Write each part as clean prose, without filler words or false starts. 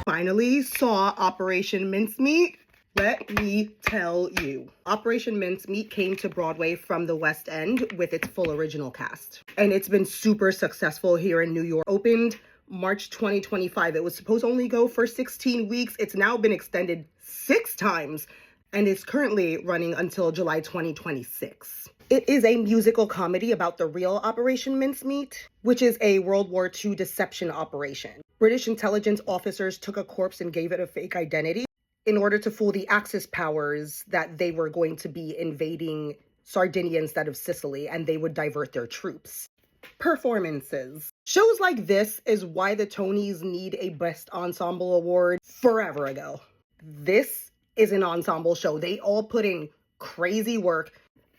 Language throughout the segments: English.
Finally saw Operation Mincemeat. Let me tell you. Operation Mincemeat came to Broadway from the West End with its full original cast. And it's been super successful here in New York. Opened March 2025. It was supposed to only go for 16 weeks. It's now been extended 6 times and is currently running until July 2026. It is a musical comedy about the real Operation Mincemeat, which is a World War II deception operation. British intelligence officers took a corpse and gave it a fake identity in order to fool the Axis powers that they were going to be invading Sardinia instead of Sicily, and they would divert their troops. Performances. Shows like this is why the Tonys need a Best Ensemble Award forever ago. This is an ensemble show. They all put in crazy work.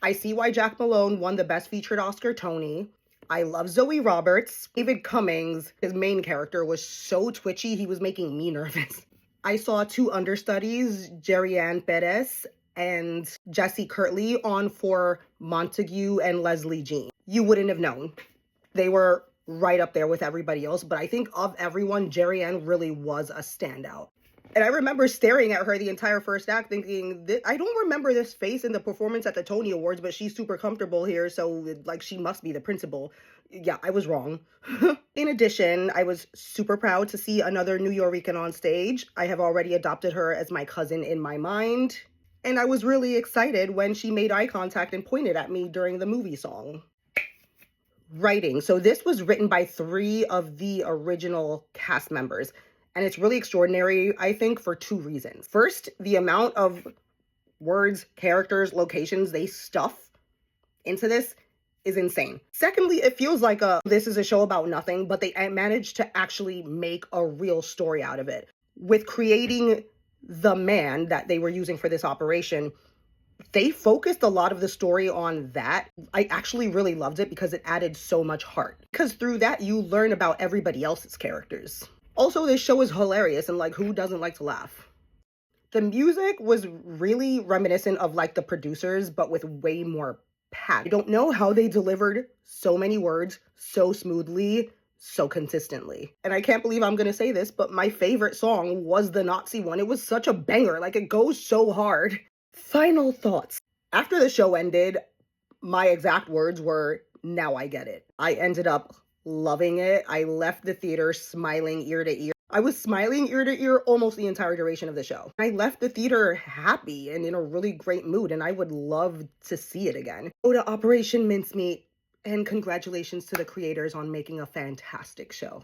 I see why Jack Malone won the Best Featured Oscar Tony. I love Zoe Roberts. David Cummings, his main character, was so twitchy, he was making me nervous. I saw 2 understudies, Jerry-Ann Perez and Jessie Kirtley, on for Montague and Leslie Jean. You wouldn't have known. They were right up there with everybody else, but I think of everyone, Jerry-Ann really was a standout. And I remember staring at her the entire first act thinking, I don't remember this face in the performance at the Tony Awards, but she's super comfortable here, so like she must be the principal. Yeah, I was wrong. In addition, I was super proud to see another New Yorican on stage. I have already adopted her as my cousin in my mind. And I was really excited when she made eye contact and pointed at me during the movie song. Writing. So this was written by 3 of the original cast members. And it's really extraordinary, I think, for 2 reasons. First, the amount of words, characters, locations they stuff into this is insane. Secondly, it feels like this is a show about nothing, but they managed to actually make a real story out of it. With creating the man that they were using for this operation, they focused a lot of the story on that. I actually really loved it because it added so much heart. Because through that, you learn about everybody else's characters. Also, this show is hilarious, and like, who doesn't like to laugh? The music was really reminiscent of like The Producers, but with way more pat. I don't know how they delivered so many words so smoothly, so consistently. And I can't believe I'm gonna say this, but my favorite song was the Nazi one. It was such a banger, like it goes so hard. Final thoughts. After the show ended, my exact words were, now I get it. I ended up loving it. I left the theater smiling ear to ear. I was smiling ear to ear almost the entire duration of the show. I left the theater happy and in a really great mood, and I would love to see it again. Go to Operation Mincemeat, and congratulations to the creators on making a fantastic show.